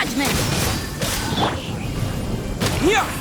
judgment! Yeah!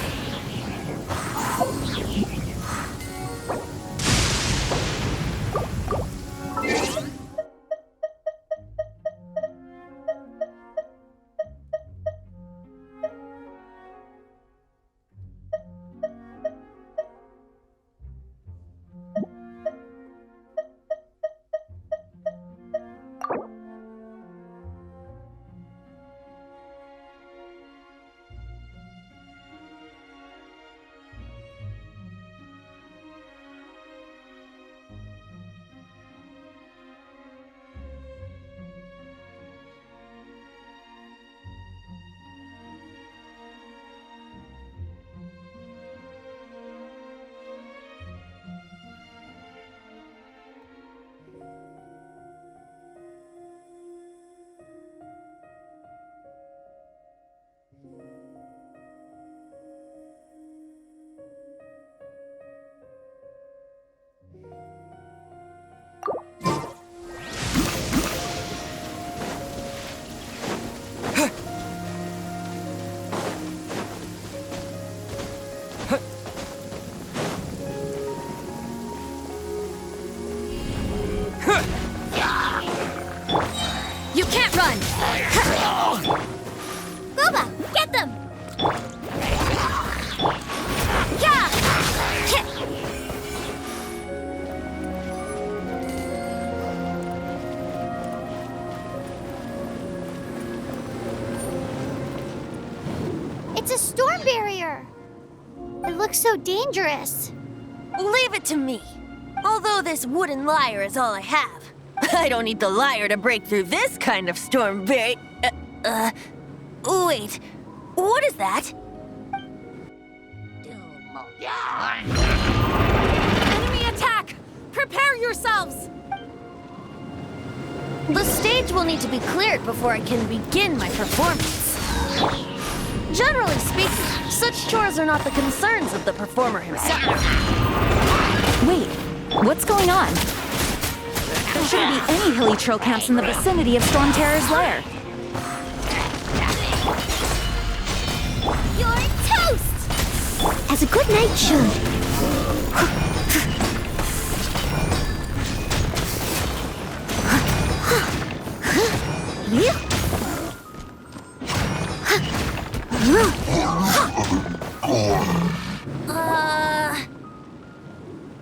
You can't run! Boba, get them! Yeah! It's a storm barrier! It looks so dangerous. Leave it to me. Although this wooden lyre is all I have, I don't need the lyre to break through this kind of storm barrier. Wait, what is that? Enemy attack! Prepare yourselves! The stage will need to be cleared before I can begin my performance. Generally speaking, such chores are not the concerns of the performer himself. Wait, what's going on? There shouldn't be any hilly trail camps in the vicinity of Storm Terror's lair. You're toast! As a good night should.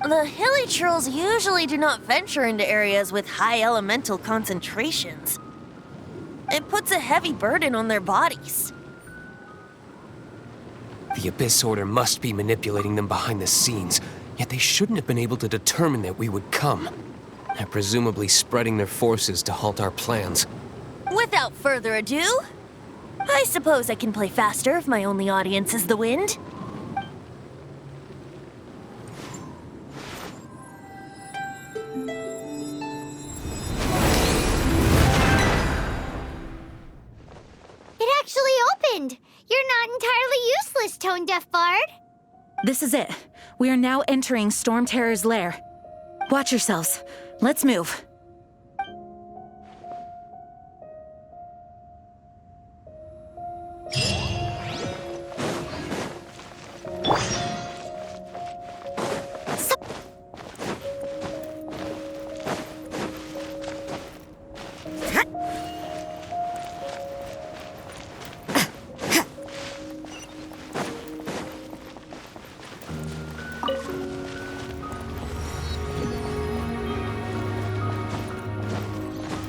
The hilly trolls usually do not venture into areas with high elemental concentrations. It puts a heavy burden on their bodies. The Abyss Order must be manipulating them behind the scenes, yet they shouldn't have been able to determine that we would come. They're presumably spreading their forces to halt our plans. Without further ado, I suppose I can play faster if my only audience is the wind. It actually opened! You're not entirely useless, Tone Deaf Bard. This is it. We are now entering Storm Terror's lair. Watch yourselves. Let's move.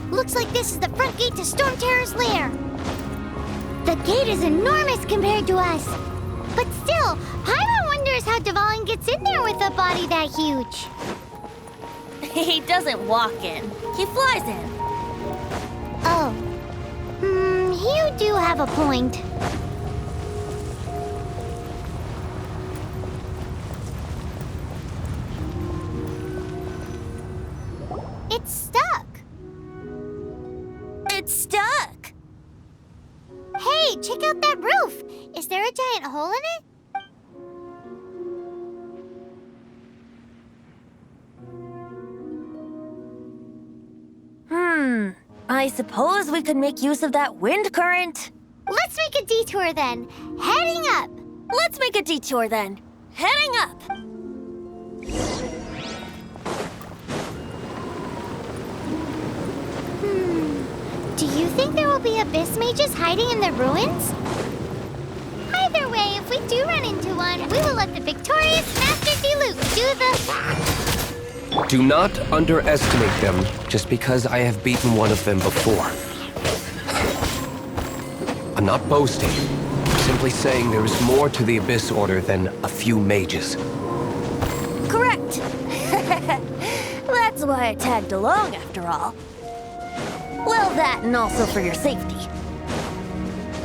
Looks like this is the front gate to Storm Terror's lair. The gate is enormous compared to us. But still, Paimon wonders how Dvalin gets in there with a body that huge. He doesn't walk in, he flies in. Oh. You do have a point. It's stuck. It's stuck. Hey, check out that roof. Is there a giant hole in it? I suppose we could make use of that wind current. Let's make a detour then. Heading up. Let's make a detour then. Heading up. Do you think there will be abyss mages hiding in the ruins? Either way, if we do run into one, we will let the victorious Master Diluc do the... Do not underestimate them just because I have beaten one of them before. I'm not boasting. I'm simply saying there is more to the Abyss Order than a few mages. Correct. That's why I tagged along after all. Well, that and also for your safety.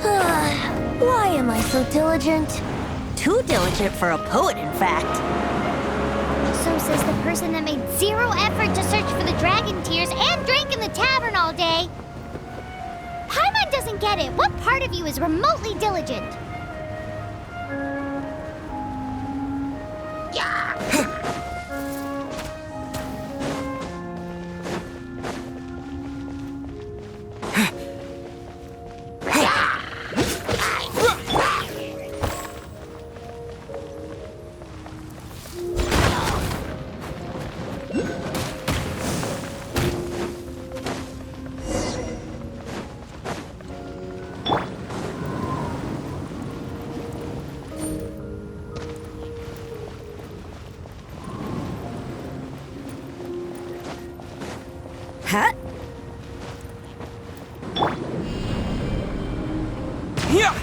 Why am I so diligent? Too diligent for a poet, in fact. So says the person that made zero effort to search for the dragon tears and drank in the tavern all day. Paimon doesn't get it. What part of you is remotely diligent? Huh? Yeah!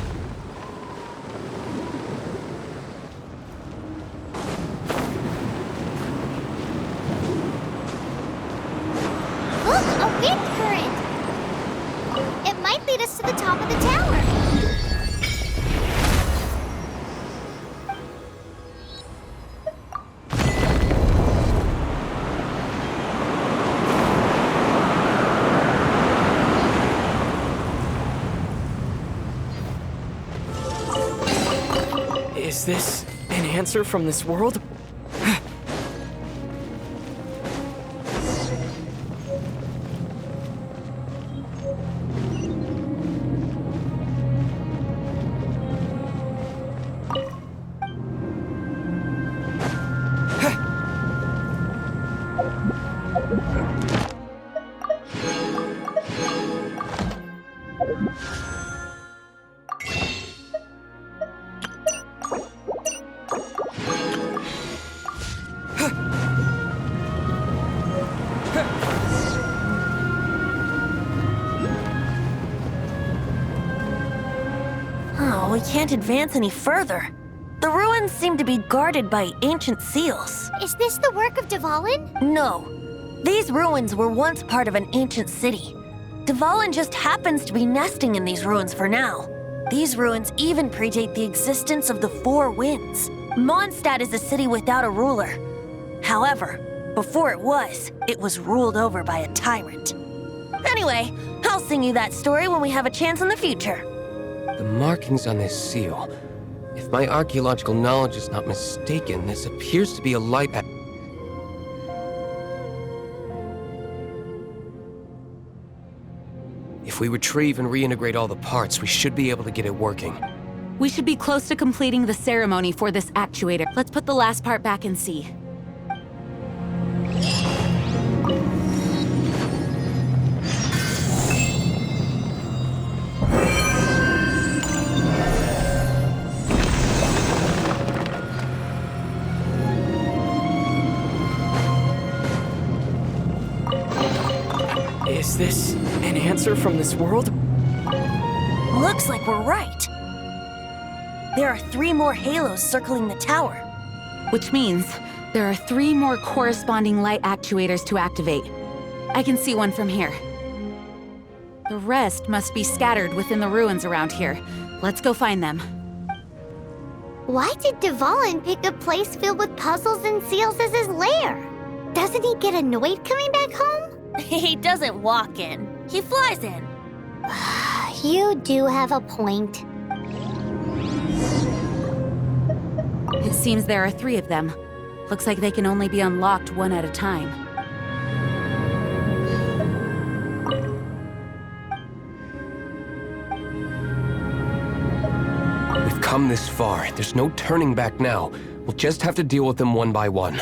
Look, a wind current! It might lead us to the top of the tower. Is this an answer from this world? Oh, we can't advance any further. The ruins seem to be guarded by ancient seals. Is this the work of Dvalin? No. These ruins were once part of an ancient city. Dvalin just happens to be nesting in these ruins for now. These ruins even predate the existence of the Four Winds. Mondstadt is a city without a ruler. However, before it was ruled over by a tyrant. Anyway, I'll sing you that story when we have a chance in the future. The markings on this seal. If my archaeological knowledge is not mistaken, this appears to be a light at... If we retrieve and reintegrate all the parts, we should be able to get it working. We should be close to completing the ceremony for this actuator. Let's put the last part back and see. Is this an answer from this world? Looks like we're right. There are 3 more halos circling the tower. Which means there are 3 more corresponding light actuators to activate. I can see one from here. The rest must be scattered within the ruins around here. Let's go find them. Why did Dvalin pick a place filled with puzzles and seals as his lair? Doesn't he get annoyed coming back home? He doesn't walk in. He flies in. You do have a point. It seems there are 3 of them. Looks like they can only be unlocked one at a time. come this far. There's no turning back now. We'll just have to deal with them one by one.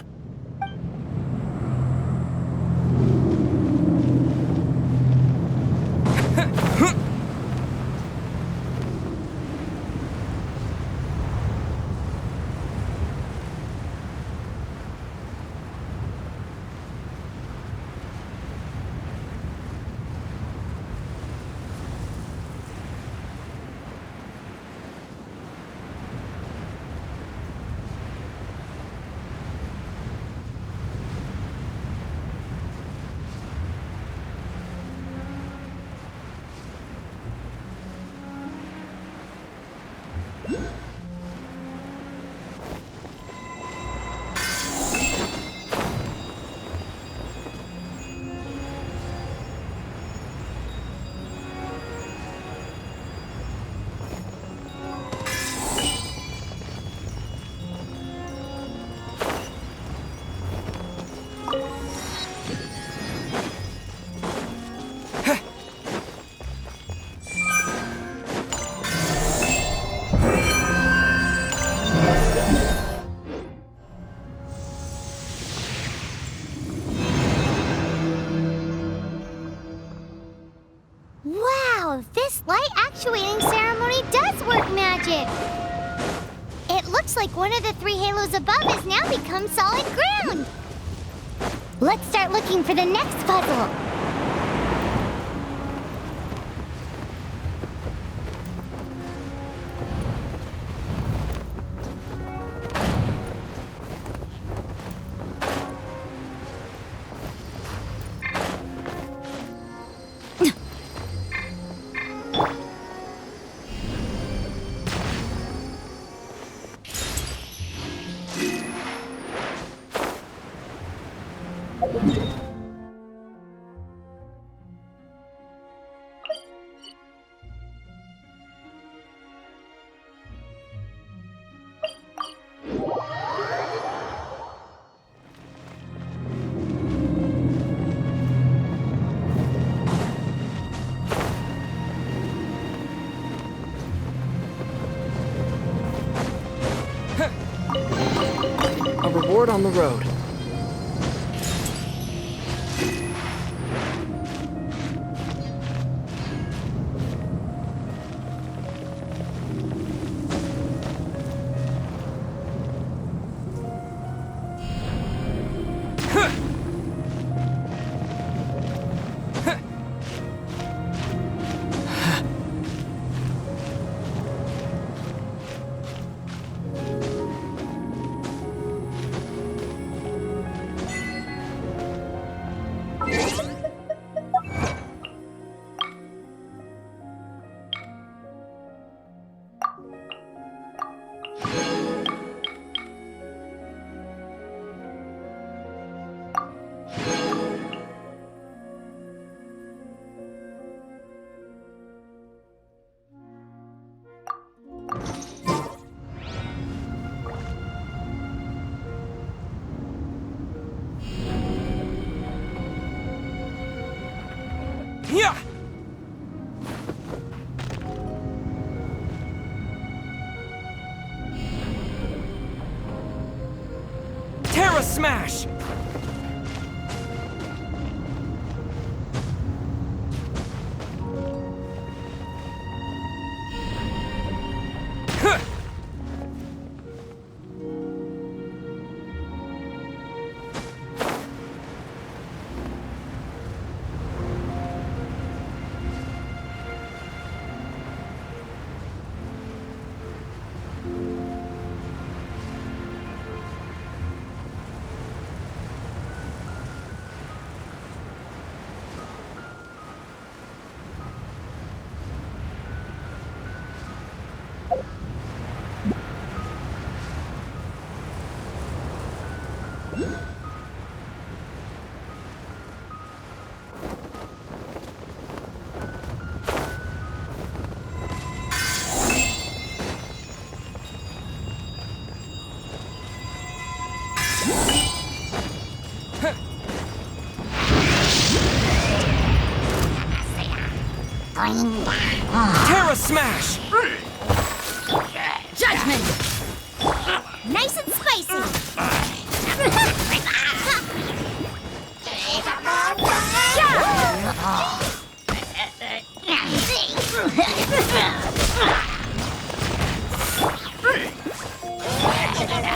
Wow, this light actuating ceremony does work magic! It looks like one of the 3 halos above has now become solid ground! Let's start looking for the next puzzle! A reward on the road. Yeah! Terra Smash! Huh! Terra Smash! Judgment! Nice and spicy!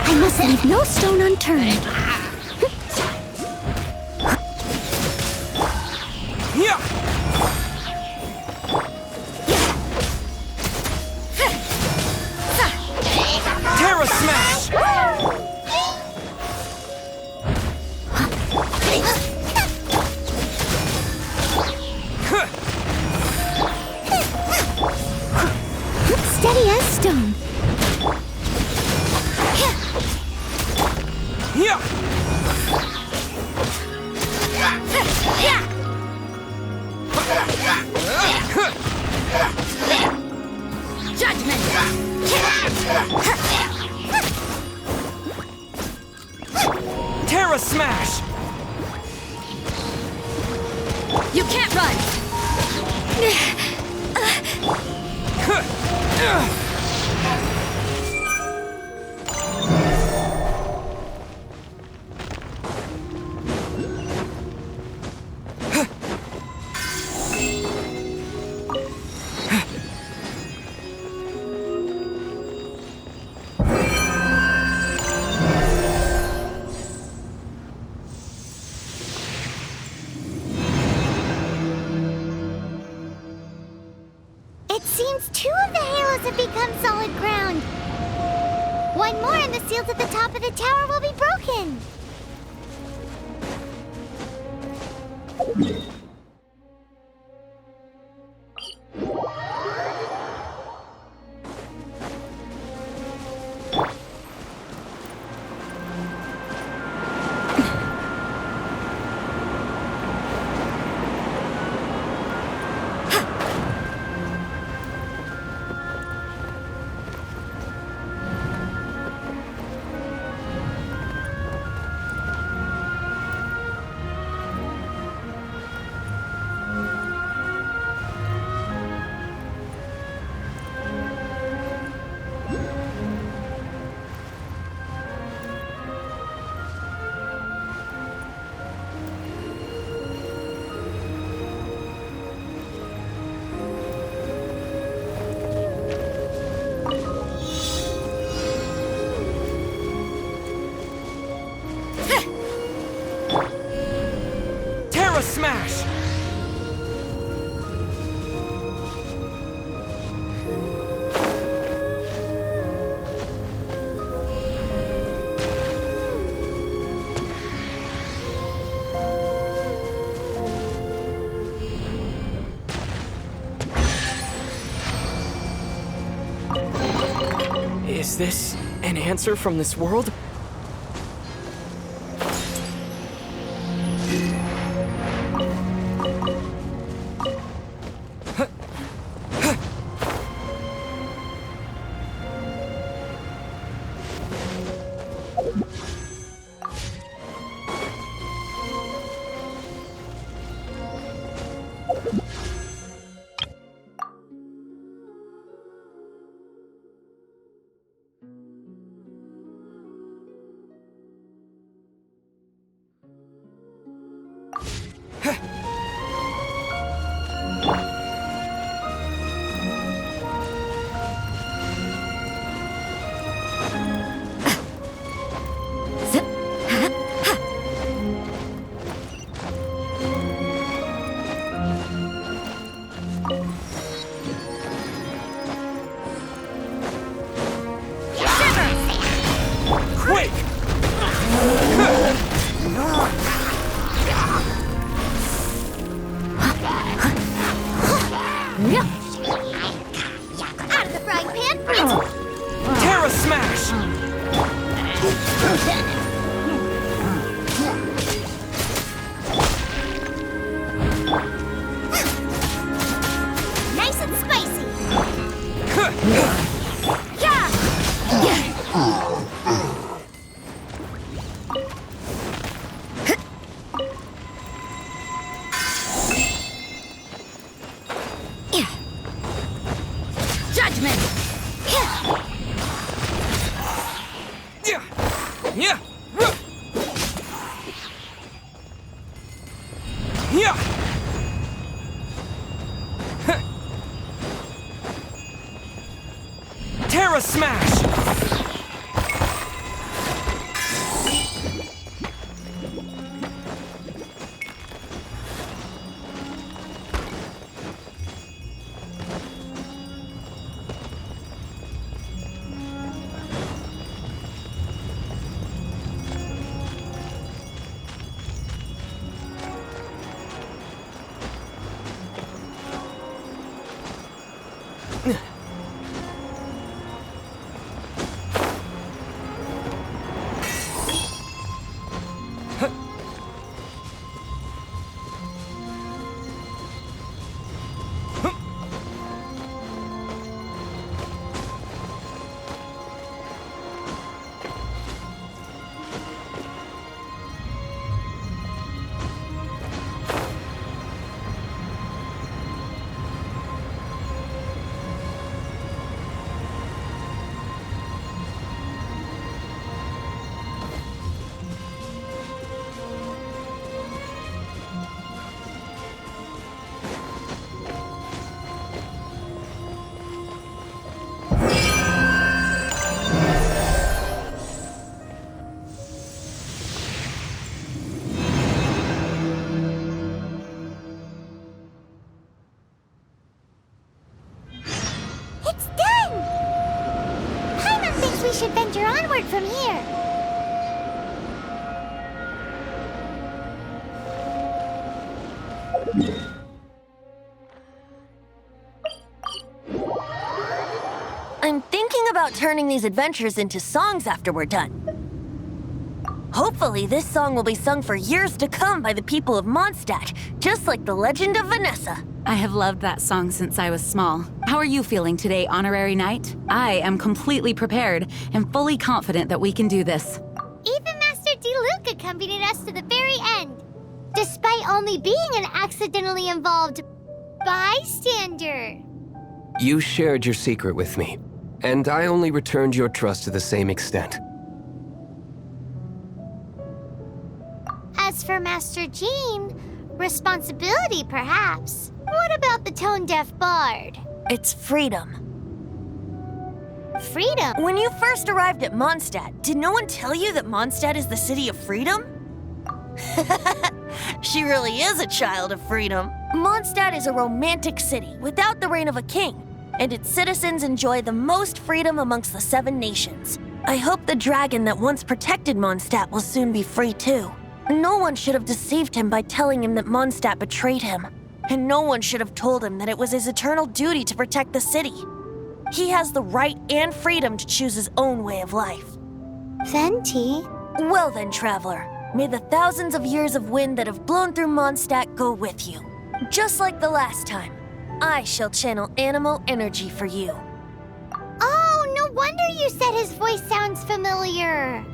I must leave no stone unturned. Yeah! Terra Smash! Steady as stone. Yeah! Judgment! Terra Smash! You can't run! It seems 2 of the halos have become solid ground. 1 more and the seals at the top of the tower will be broken. Terra Smash! Is this an answer from this world? Quick! Out of the frying pan! Terra Smash! Nice and spicy! Judgment! Terra Smash! It's done! Paimon thinks we should venture onward from here. I'm thinking about turning these adventures into songs after we're done. Hopefully, this song will be sung for years to come by the people of Mondstadt, just like the legend of Vanessa. I have loved that song since I was small. How are you feeling today, Honorary Knight? I am completely prepared and fully confident that we can do this. Even Master Diluc accompanied us to the very end, despite only being an accidentally involved bystander. You shared your secret with me, and I only returned your trust to the same extent. As for Master Jean, responsibility perhaps. What about the tone-deaf bard? It's freedom. Freedom? When you first arrived at Mondstadt, did no one tell you that Mondstadt is the city of freedom? She really is a child of freedom. Mondstadt is a romantic city without the reign of a king, and its citizens enjoy the most freedom amongst the 7 nations. I hope the dragon that once protected Mondstadt will soon be free too. No one should have deceived him by telling him that Mondstadt betrayed him, and no one should have told him that it was his eternal duty to protect the city. He has the right and freedom to choose his own way of life. Venti? Well then, traveler, may the thousands of years of wind that have blown through Mondstadt go with you. Just like the last time, I shall channel animal energy for you. Oh, no wonder you said his voice sounds familiar.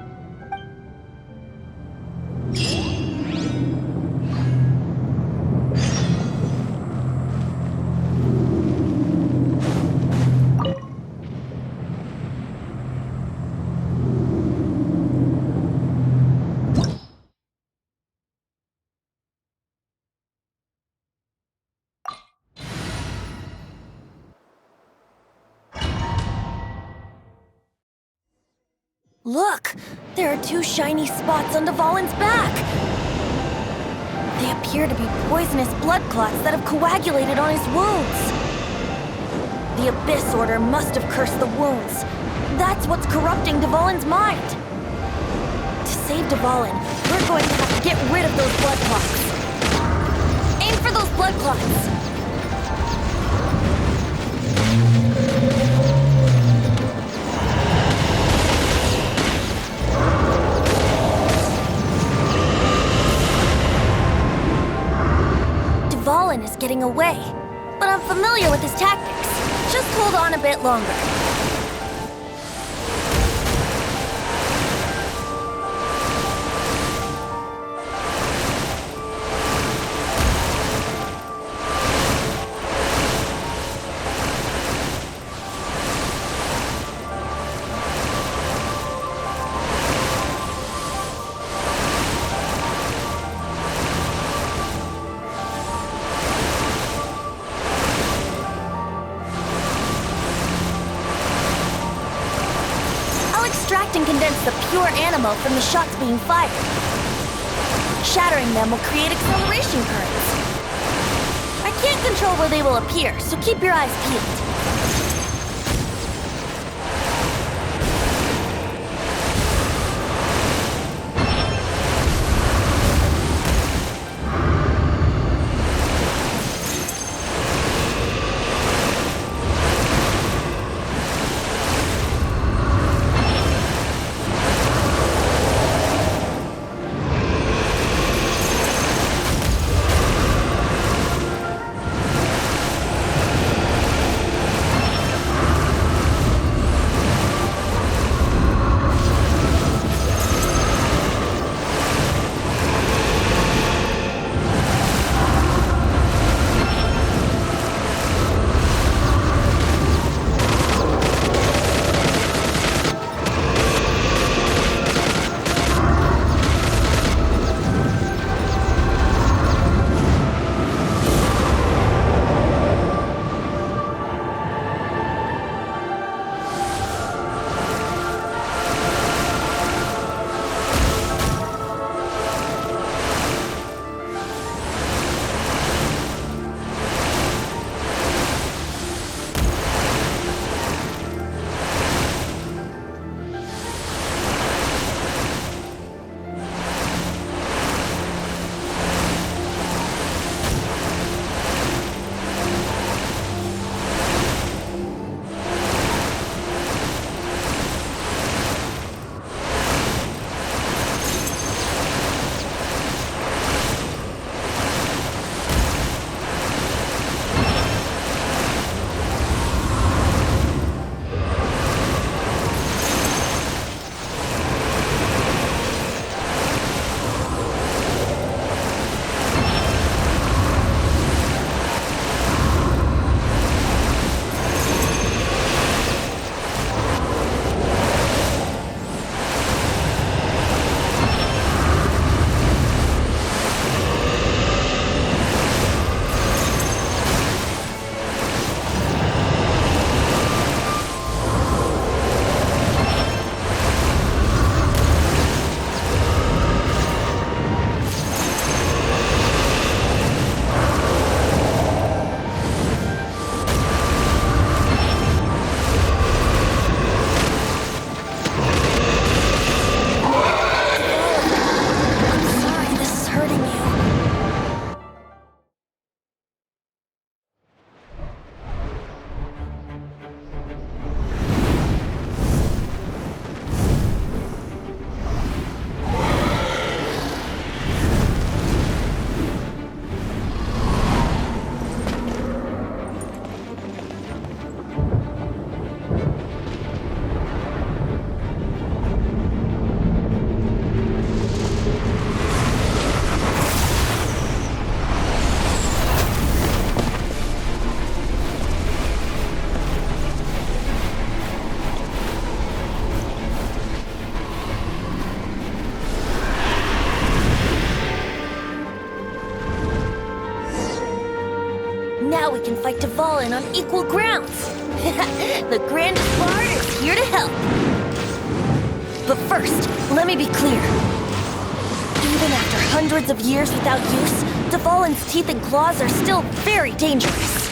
Look! There are 2 shiny spots on Dvalin's back! They appear to be poisonous blood clots that have coagulated on his wounds. The Abyss Order must have cursed the wounds. That's what's corrupting Dvalin's mind. To save Dvalin, we're going to have to get rid of those blood clots. Aim for those blood clots! Dvalin is getting away, but I'm familiar with his tactics. Just hold on a bit longer. and condense the pure animal from the shots being fired. Shattering them will create acceleration currents. I can't control where they will appear, so keep your eyes peeled. Now we can fight Dvalin on equal grounds. The grandest bard is here to help. But first, let me be clear. Even after hundreds of years without use, Dvalin's teeth and claws are still very dangerous.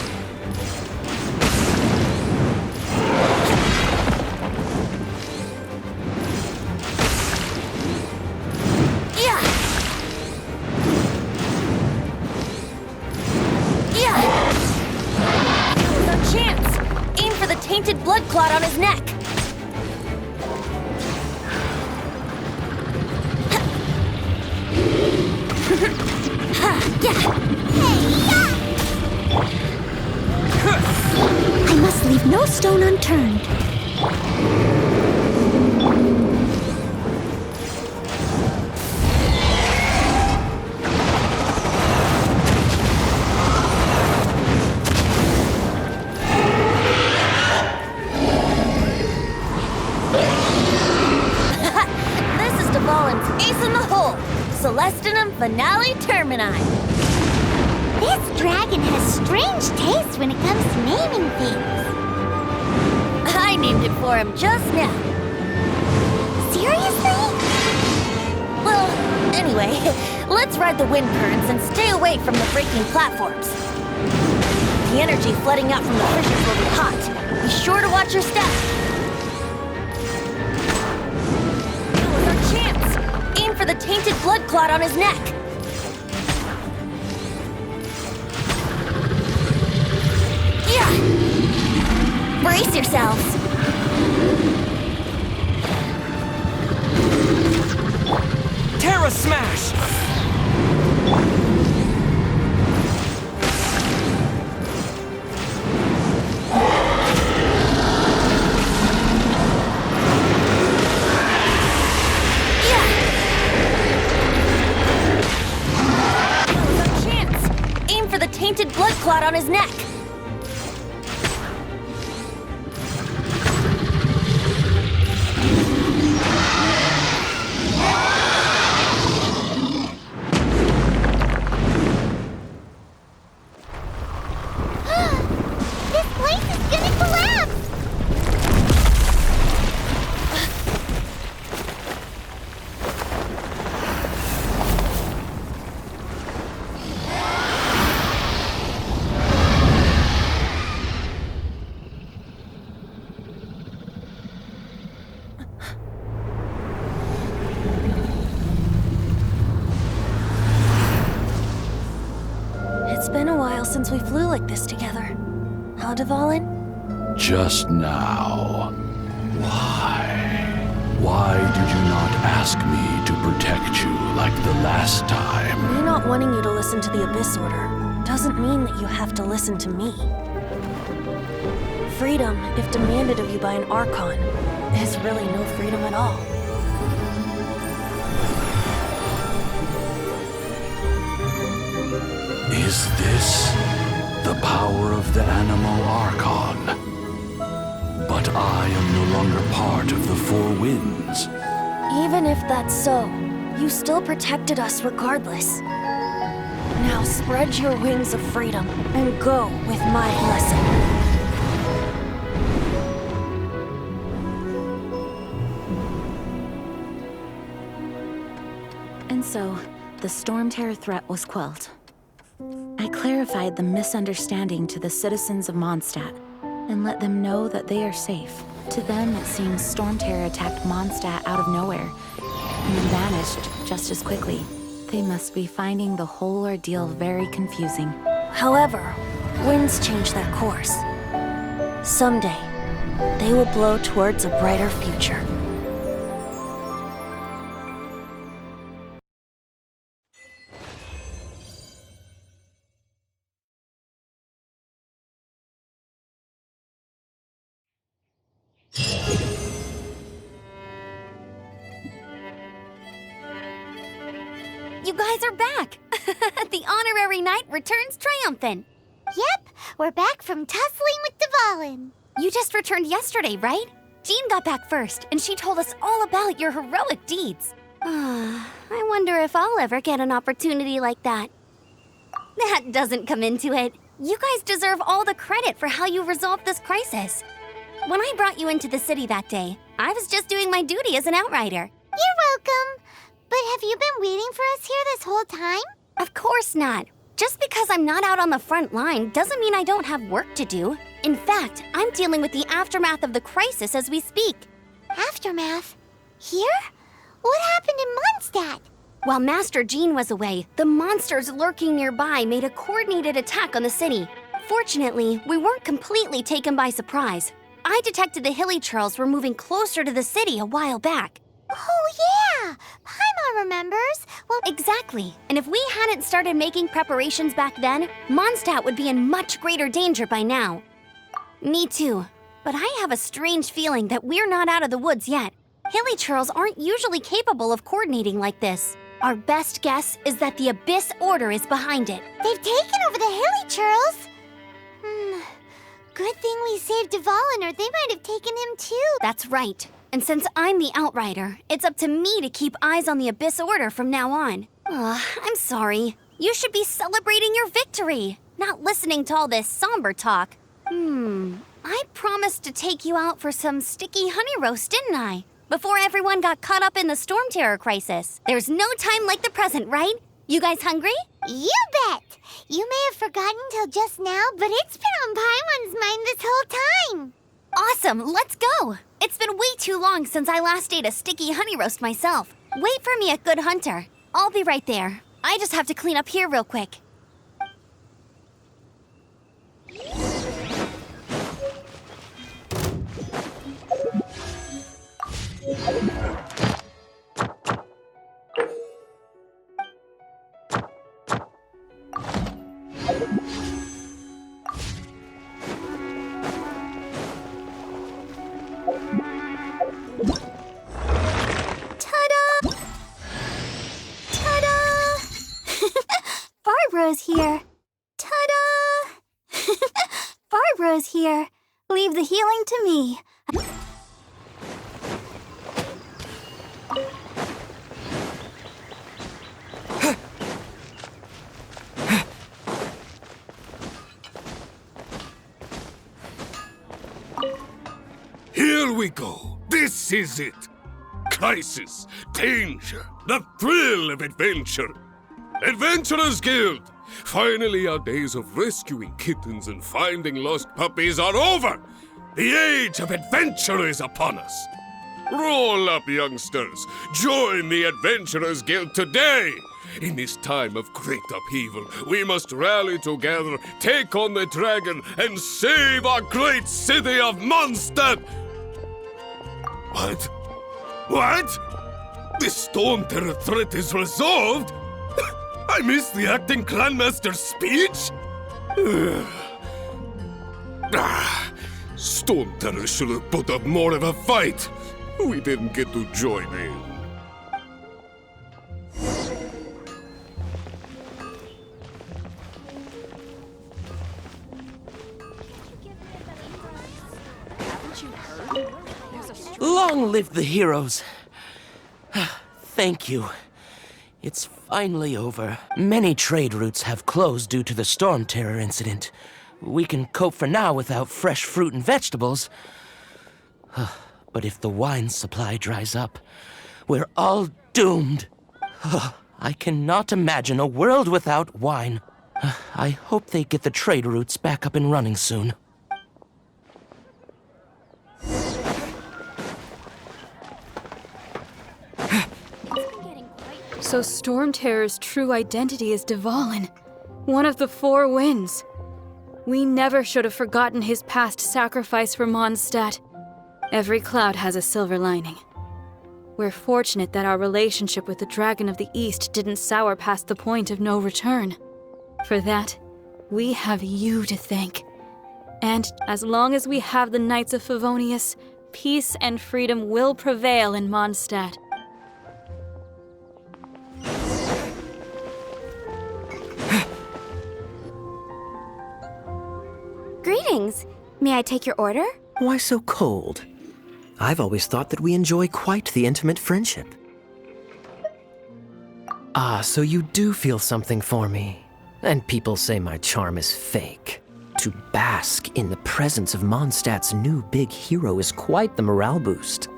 Tainted blood clot on his neck. I must leave no stone unturned. Celestinum Finale Termini. This dragon has strange taste when it comes to naming things. I named it for him just now. Anyway, let's ride the wind currents and stay away from the breaking platforms. The energy flooding out from the fissures will be hot. Be sure to watch your step. Now is our chance. Aim for the tainted blood clot on his neck. Yeah! Brace yourselves. Terra Smash! Tainted blood clot on his neck. This place is gonna collapse! It's been a while since we flew like this together. Huh, Dvalin? Just now. Why? Why did you not ask me to protect you like the last time? Me not wanting you to listen to the Abyss Order doesn't mean that you have to listen to me. Freedom, if demanded of you by an Archon, is really no freedom at all. Is this the power of the Animal Archon? But I am no longer part of the Four Winds. Even if that's so, you still protected us regardless. Now spread your wings of freedom and go with my blessing. And so, the Storm Terror threat was quelled. I clarified the misunderstanding to the citizens of Mondstadt and let them know that they are safe. To them, it seems Storm Terror attacked Mondstadt out of nowhere and then vanished just as quickly. They must be finding the whole ordeal very confusing. However, winds change their course. Someday, they will blow towards a brighter future. You guys are back! The honorary knight returns triumphant. Yep, we're back from tussling with Dvalin. You just returned yesterday, right? Jean got back first, and she told us all about your heroic deeds. I wonder if I'll ever get an opportunity like that. That doesn't come into it. You guys deserve all the credit for how you resolved this crisis. When I brought you into the city that day, I was just doing my duty as an outrider. You're welcome. But have you been waiting for us here this whole time? Of course not. Just because I'm not out on the front line doesn't mean I don't have work to do. In fact, I'm dealing with the aftermath of the crisis as we speak. Aftermath? Here? What happened in Mondstadt? While Master Jean was away, the monsters lurking nearby made a coordinated attack on the city. Fortunately, we weren't completely taken by surprise. I detected the Hilly Churls were moving closer to the city a while back. Oh, yeah! Paimon remembers. Well, exactly. And if we hadn't started making preparations back then, Mondstadt would be in much greater danger by now. Me too. But I have a strange feeling that we're not out of the woods yet. Hilly Churls aren't usually capable of coordinating like this. Our best guess is that the Abyss Order is behind it. They've taken over the Hilly Churls? Good thing we saved Dvalin, or they might have taken him too. That's right. And since I'm the Outrider, it's up to me to keep eyes on the Abyss Order from now on. I'm sorry. You should be celebrating your victory, not listening to all this somber talk. I promised to take you out for some sticky honey roast, didn't I? before everyone got caught up in the storm terror crisis. There's no time like the present, right? You guys hungry? You bet! You may have forgotten till just now, but it's been on Paimon's mind this whole time. Awesome, let's go! It's been way too long since I last ate a sticky honey roast myself. Wait for me at Good Hunter. I'll be right there. I just have to clean up here real quick. Ta-da! Ta-da! Barbara's here. Ta-da! Barbara's here. Leave the healing to me. Here we go. This is it. Crisis, danger, the thrill of adventure. Adventurers Guild! Finally, our days of rescuing kittens and finding lost puppies are over. The age of adventure is upon us. Roll up, youngsters. Join the Adventurers Guild today. In this time of great upheaval, we must rally together, take on the dragon, and save our great city of Mondstadt. What? What? The Storm Terror threat is resolved? I missed the acting clanmaster's speech? Storm Terror should have put up more of a fight. We didn't get to join in. Long live the heroes. Thank you. It's finally over. Many trade routes have closed due to the storm terror incident. We can cope for now without fresh fruit and vegetables. But if the wine supply dries up, we're all doomed. I cannot imagine a world without wine. I hope they get the trade routes back up and running soon. So Storm Terror's true identity is Dvalin, one of the Four Winds. We never should have forgotten his past sacrifice for Mondstadt. Every cloud has a silver lining. We're fortunate that our relationship with the Dragon of the East didn't sour past the point of no return. For that, we have you to thank. And as long as we have the Knights of Favonius, peace and freedom will prevail in Mondstadt. Greetings. May I take your order? Why so cold? I've always thought that we enjoy quite the intimate friendship. Ah, so you do feel something for me. And people say my charm is fake. To bask in the presence of Mondstadt's new big hero is quite the morale boost.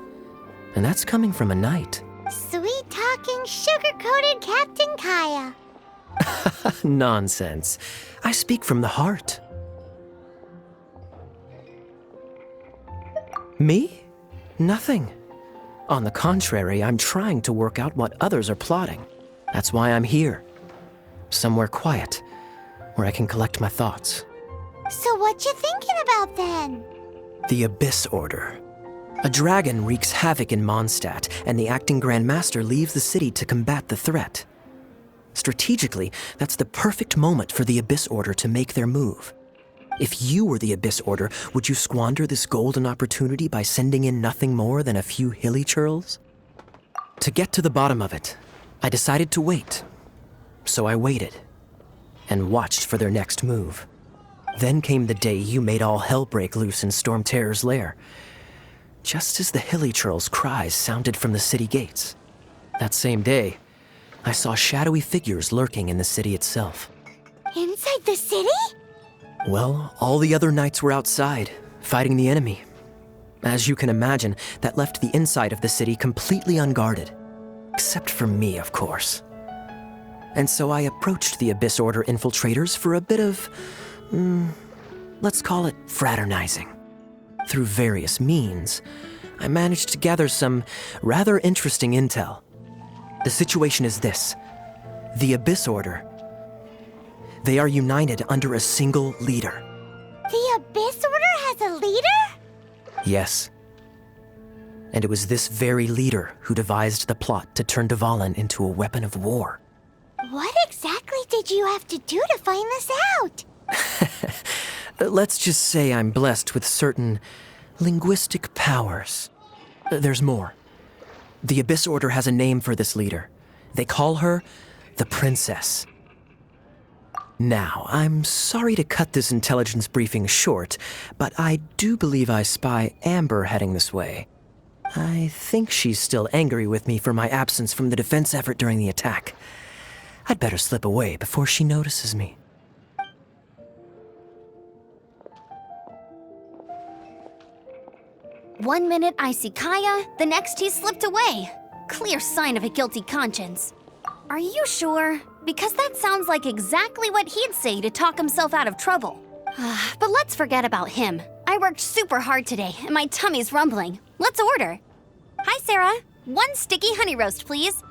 And that's coming from a knight. Sweet-talking, sugar-coated Captain Kaya. Nonsense. I speak from the heart. Me? Nothing. On the contrary, I'm trying to work out what others are plotting. That's why I'm here. Somewhere quiet, where I can collect my thoughts. So what you thinking about then? The Abyss Order. A dragon wreaks havoc in Mondstadt, and the acting Grand Master leaves the city to combat the threat. Strategically, that's the perfect moment for the Abyss Order to make their move. If you were the Abyss Order, would you squander this golden opportunity by sending in nothing more than a few hilly churls? To get to the bottom of it, I decided to wait. So I waited, and watched for their next move. Then came the day you made all hell break loose in Storm Terror's lair. Just as the hilly churls' cries sounded from the city gates. That same day, I saw shadowy figures lurking in the city itself. Inside the city? Well, all the other knights were outside, fighting the enemy. As you can imagine, that left the inside of the city completely unguarded. Except for me, of course. And so I approached the Abyss Order infiltrators for a bit of, let's call it fraternizing. Through various means, I managed to gather some rather interesting intel. The situation is this. The Abyss Order. They are united under a single leader. The Abyss Order has a leader? Yes. And it was this very leader who devised the plot to turn Dvalin into a weapon of war. What exactly did you have to do to find this out? Let's just say I'm blessed with certain linguistic powers. There's more. The Abyss Order has a name for this leader. They call her the Princess. Now, I'm sorry to cut this intelligence briefing short, but I do believe I spy Amber heading this way. I think she's still angry with me for my absence from the defense effort during the attack. I'd better slip away before she notices me. One minute I see Kaya, the next he slipped away. Clear sign of a guilty conscience. Are you sure? Because that sounds like exactly what he'd say to talk himself out of trouble. But let's forget about him. I worked super hard today, and my tummy's rumbling. Let's order. Hi, Sarah. 1 sticky honey roast, please.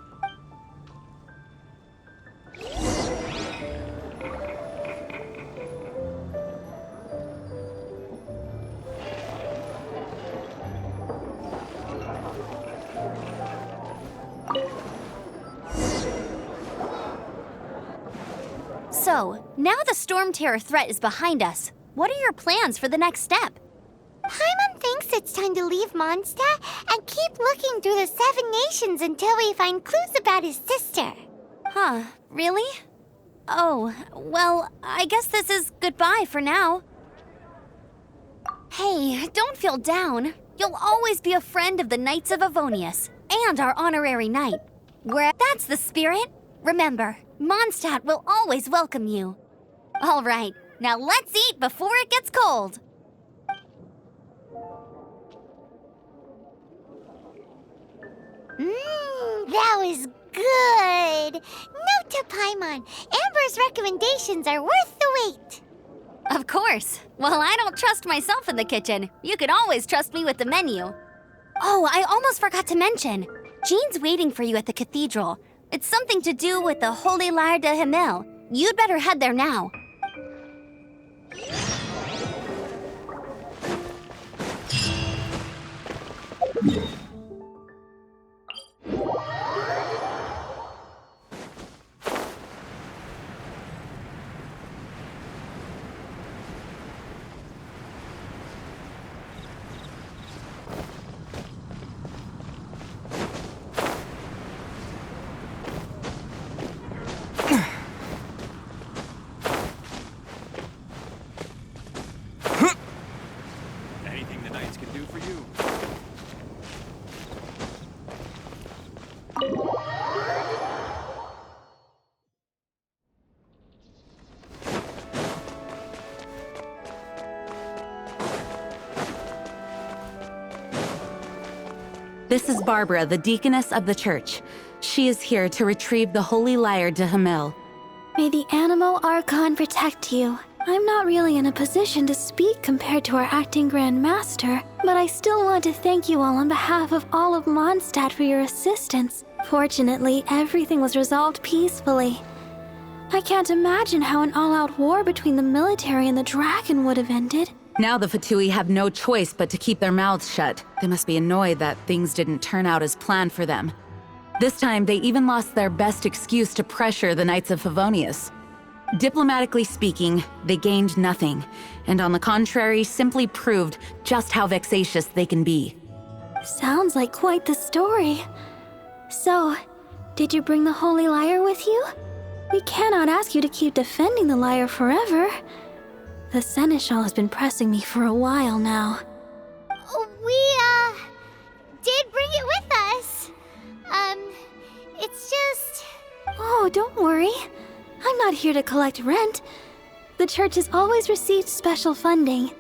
So, now the Storm Terror threat is behind us. What are your plans for the next step? Paimon thinks it's time to leave Mondstadt and keep looking through the 7 nations until we find clues about his sister. Huh, really? Oh, well, I guess this is goodbye for now. Hey, don't feel down. You'll always be a friend of the Knights of Avonius and our honorary knight. That's the spirit. Remember, Mondstadt will always welcome you. All right, now let's eat before it gets cold. That was good. Note to Paimon, Amber's recommendations are worth the wait. Of course. Well, I don't trust myself in the kitchen. You can always trust me with the menu. Oh, I almost forgot to mention. Jean's waiting for you at the cathedral. It's something to do with the Holy Lyre de Himmel. You'd better head there now. Anything the Knights can do for you. This is Barbara, the deaconess of the church. She is here to retrieve the Holy Lyre de Himmel. May the Animo Archon protect you. I'm not really in a position to speak compared to our acting Grand Master, but I still want to thank you all on behalf of all of Mondstadt for your assistance. Fortunately, everything was resolved peacefully. I can't imagine how an all-out war between the military and the dragon would have ended. Now the Fatui have no choice but to keep their mouths shut. They must be annoyed that things didn't turn out as planned for them. This time, they even lost their best excuse to pressure the Knights of Favonius. Diplomatically speaking, they gained nothing, and on the contrary, simply proved just how vexatious they can be. Sounds like quite the story. So, did you bring the Holy Lyre with you? We cannot ask you to keep defending the lyre forever. The Seneschal has been pressing me for a while now. We, did bring it with us. It's just... Oh, don't worry. I'm not here to collect rent. The church has always received special funding.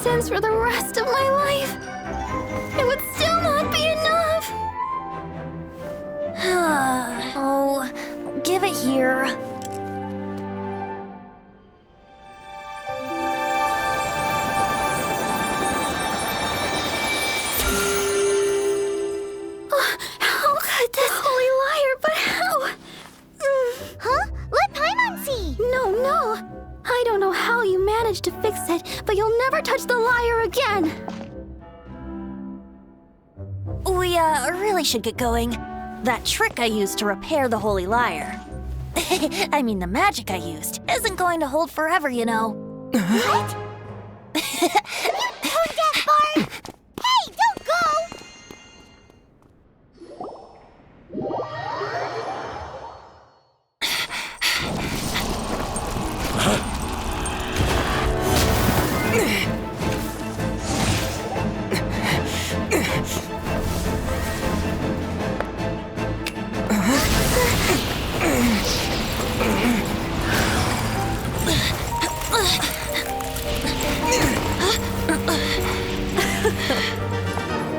nonsense for the rest of my life, it would still not be enough. Oh, give it here. How could this holy liar, but how? Huh? Let Paimon see! No. I don't know how you managed to fix it, but you'll never touch the liar again. We, really should get going. That trick I used to repair the Holy Liar. I mean, the magic I used isn't going to hold forever, you know. What? You tone-deaf bard! Hey, don't go!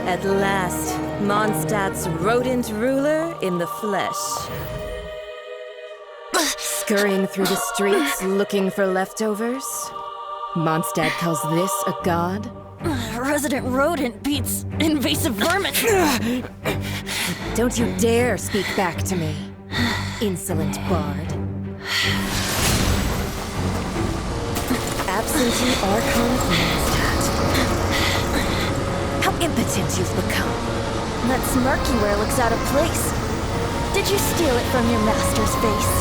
At last, Mondstadt's rodent ruler in the flesh. Scurrying through the streets looking for leftovers? Mondstadt calls this a god? Resident rodent beats invasive vermin. Don't you dare speak back to me, insolent bard. Absentee Archon of Mondstadt. How impotent you've become. That smirky wear looks out of place. Did you steal it from your master's face?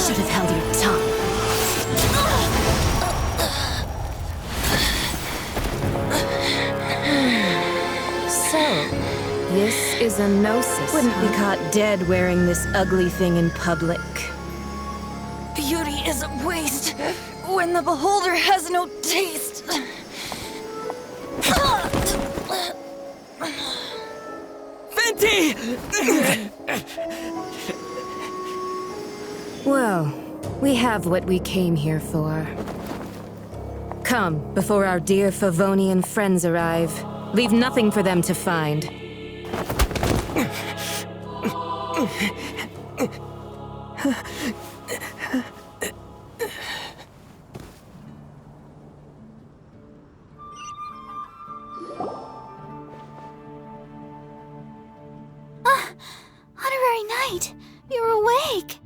Should have held your tongue. So, this is a gnosis. Wouldn't be caught dead wearing this ugly thing in public. Beauty is a waste when the beholder has no taste. Venti! Well, we have what we came here for. Come, before our dear Favonian friends arrive. Leave nothing for them to find. Honorary Knight, you're awake.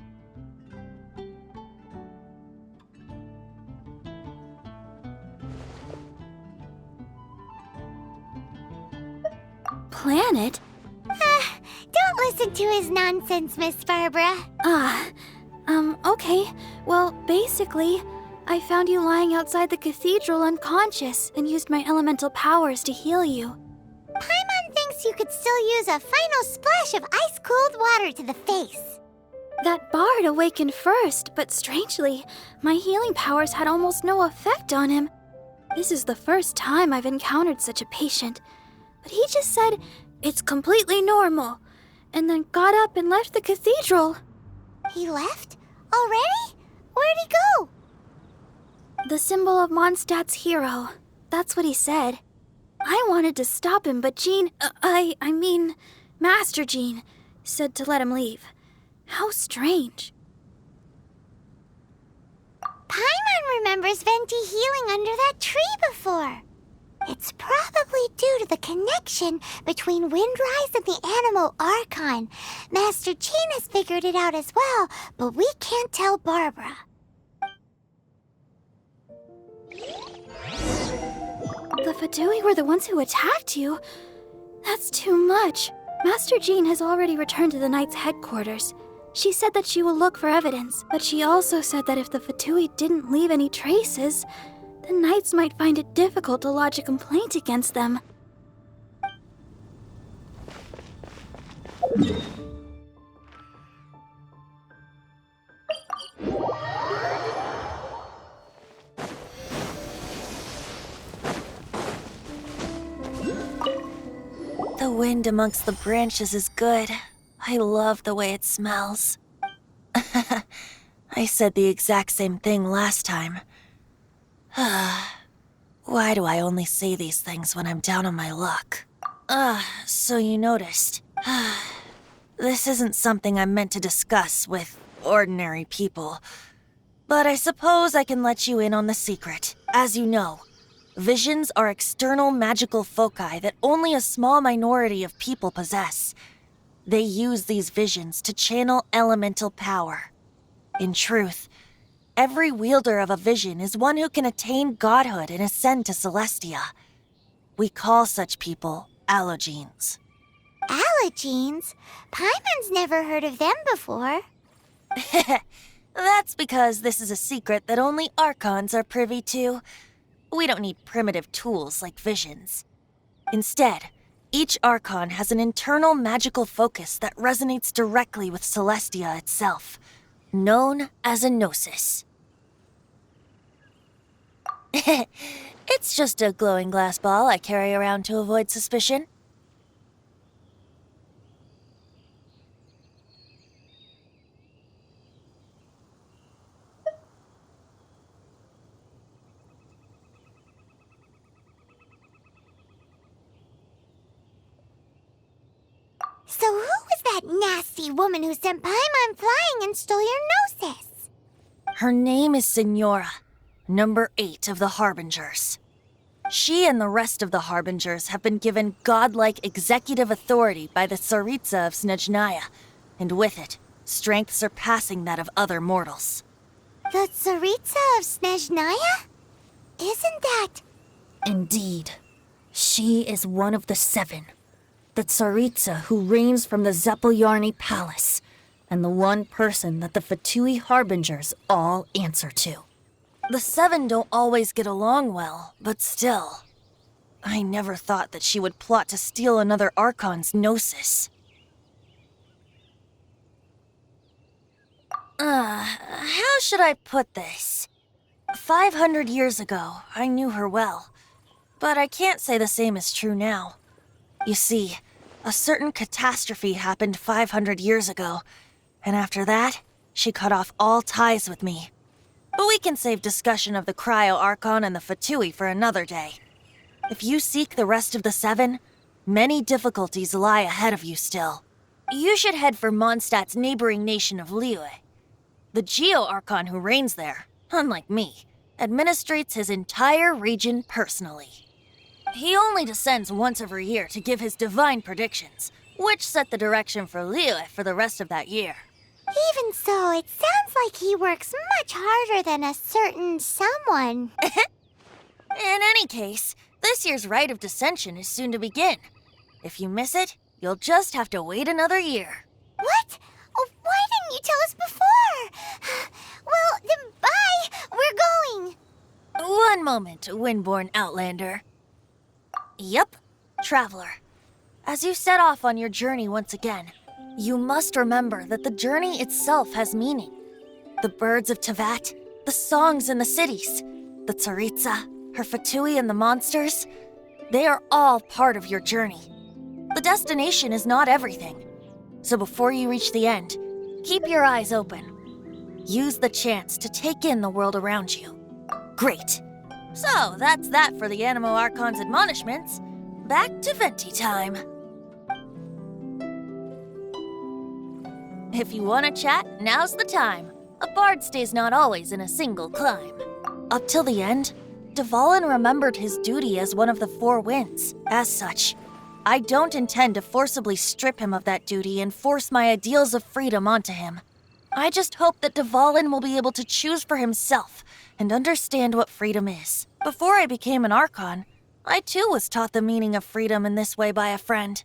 Planet? Don't listen to his nonsense, Miss Barbara. Okay. Well, basically, I found you lying outside the cathedral unconscious and used my elemental powers to heal you. Paimon thinks you could still use a final splash of ice-cold water to the face. That bard awakened first, but strangely, my healing powers had almost no effect on him. This is the first time I've encountered such a patient, but he just said it's completely normal, and then got up and left the cathedral. He left? Already? Where'd he go? The symbol of Mondstadt's hero. That's what he said. I wanted to stop him, but Master Jean, said to let him leave. How strange. Paimon remembers Venti healing under that tree before. It's probably due to the connection between Windrise and the Animal Archon. Master Jean has figured it out as well, but we can't tell Barbara. The Fadui were the ones who attacked you? That's too much. Master Jean has already returned to the Knight's headquarters. She said that she will look for evidence, but she also said that if the Fatui didn't leave any traces, the Knights might find it difficult to lodge a complaint against them. The wind amongst the branches is good. I love the way it smells. I said the exact same thing last time. Why do I only say these things when I'm down on my luck? So you noticed. This isn't something I'm meant to discuss with ordinary people. But I suppose I can let you in on the secret. As you know, visions are external magical foci that only a small minority of people possess. They use these visions to channel elemental power. In truth, every wielder of a vision is one who can attain godhood and ascend to Celestia. We call such people allogenes. Allogenes? Paimon's never heard of them before. That's because this is a secret that only Archons are privy to. We don't need primitive tools like visions. Instead, each Archon has an internal magical focus that resonates directly with Celestia itself, known as a gnosis. It's just a glowing glass ball I carry around to avoid suspicion. So who was that nasty woman who sent Paimon flying and stole your gnosis? Her name is Signora, number 8 of the Harbingers. She and the rest of the Harbingers have been given godlike executive authority by the Tsaritsa of Snezhnaya, and with it, strength surpassing that of other mortals. The Tsaritsa of Snezhnaya? Isn't that... Indeed. She is one of the 7. The Tsaritsa who reigns from the Zepelyarny Palace, and the one person that the Fatui Harbingers all answer to. The 7 don't always get along well, but still. I never thought that she would plot to steal another Archon's gnosis. How should I put this? 500 years ago, I knew her well, but I can't say the same is true now. You see, a certain catastrophe happened 500 years ago, and after that, she cut off all ties with me. But we can save discussion of the Cryo Archon and the Fatui for another day. If you seek the rest of the 7, many difficulties lie ahead of you still. You should head for Mondstadt's neighboring nation of Liyue. The Geo Archon who reigns there, unlike me, administrates his entire region personally. He only descends once every year to give his divine predictions, which set the direction for Liyue for the rest of that year. Even so, it sounds like he works much harder than a certain someone. In any case, this year's Rite of Descension is soon to begin. If you miss it, you'll just have to wait another year. What? Oh, why didn't you tell us before? Well, then bye! We're going! One moment, Windborn Outlander. Yep, Traveler. As you set off on your journey once again, you must remember that the journey itself has meaning. The birds of Tevat, the songs in the cities, the Tsaritsa, her Fatui and the monsters, they are all part of your journey. The destination is not everything. So before you reach the end, keep your eyes open. Use the chance to take in the world around you. Great. So that's that for the Animo Archon's admonishments. Back to Venti time. If you want to chat, now's the time. A bard stays not always in a single climb. Up till the end, Dvalin remembered his duty as one of the 4 winds. As such, I don't intend to forcibly strip him of that duty and force my ideals of freedom onto him. I just hope that Dvalin will be able to choose for himself and understand what freedom is. Before I became an Archon, I too was taught the meaning of freedom in this way by a friend.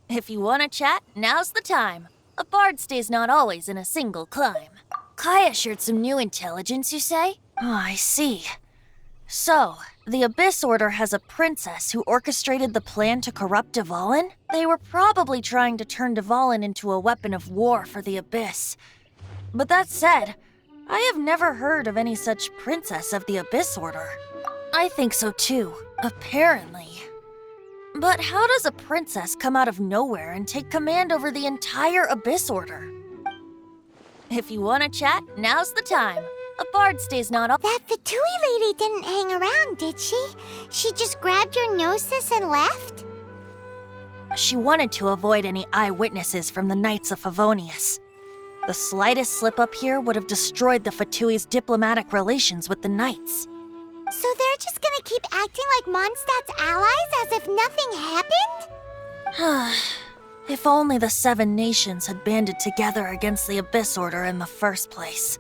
If you want to chat, now's the time. A bard stays not always in a single climb. Kaya shared some new intelligence, you say? Oh, I see. So, the Abyss Order has a princess who orchestrated the plan to corrupt Dvalin? They were probably trying to turn Dvalin into a weapon of war for the Abyss. But that said, I have never heard of any such princess of the Abyss Order. I think so too, apparently. But how does a princess come out of nowhere and take command over the entire Abyss Order? If you want to chat, now's the time. A bard stays not up. That Fatui lady didn't hang around, did she? She just grabbed your gnosis and left? She wanted to avoid any eyewitnesses from the Knights of Favonius. The slightest slip up here would have destroyed the Fatui's diplomatic relations with the Knights. So they're just gonna keep acting like Mondstadt's allies as if nothing happened? If only the 7 nations had banded together against the Abyss Order in the first place.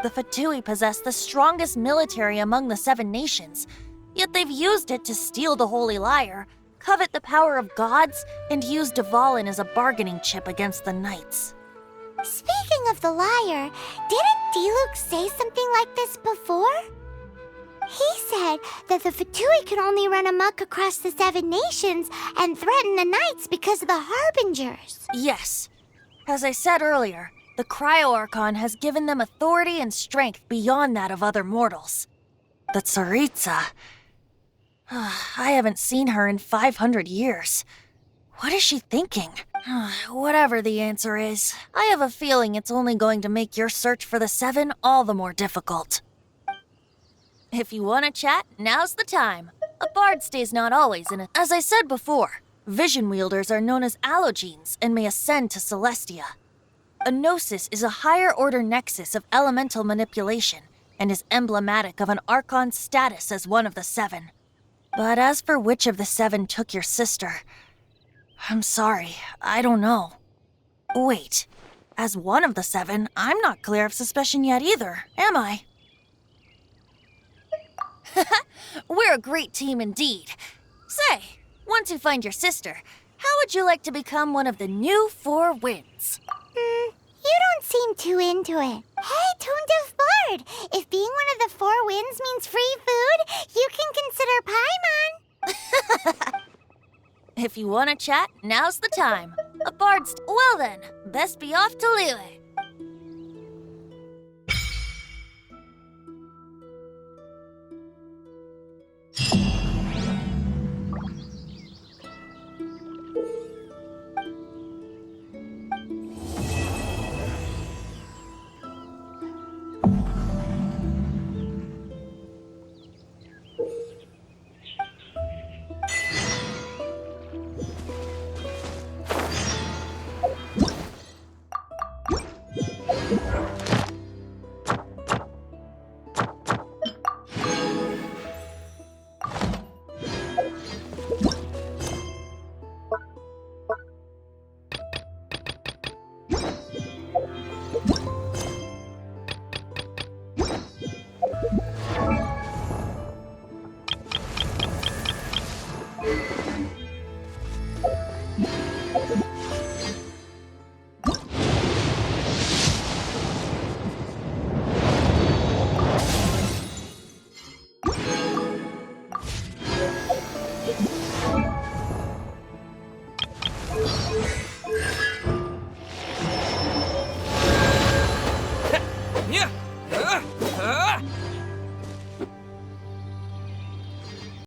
The Fatui possess the strongest military among the 7 nations, yet they've used it to steal the Holy Lyre, covet the power of gods, and use Dvalin as a bargaining chip against the Knights. Speaking of the lyre, didn't Diluc say something like this before? He said that the Fatui could only run amok across the 7 nations and threaten the Knights because of the Harbingers. Yes. As I said earlier, the Cryo-Archon has given them authority and strength beyond that of other mortals. The Tsaritsa... I haven't seen her in 500 years. What is she thinking? Whatever the answer is, I have a feeling it's only going to make your search for the 7 all the more difficult. If you want to chat, now's the time. A bard stays not always in a... As I said before, vision wielders are known as allogenes and may ascend to Celestia. A gnosis is a higher-order nexus of elemental manipulation and is emblematic of an Archon's status as one of the 7. But as for which of the 7 took your sister, I'm sorry, I don't know. Wait, as one of the 7, I'm not clear of suspicion yet either, am I? We're a great team indeed. Say, once you find your sister, how would you like to become one of the new 4 winds? You don't seem too into it. Hey, Tone Deaf Bard, if being one of the 4 winds means free food, you can consider Paimon. If you want to chat, now's the time. A bard's... Well then, best be off to Liyue.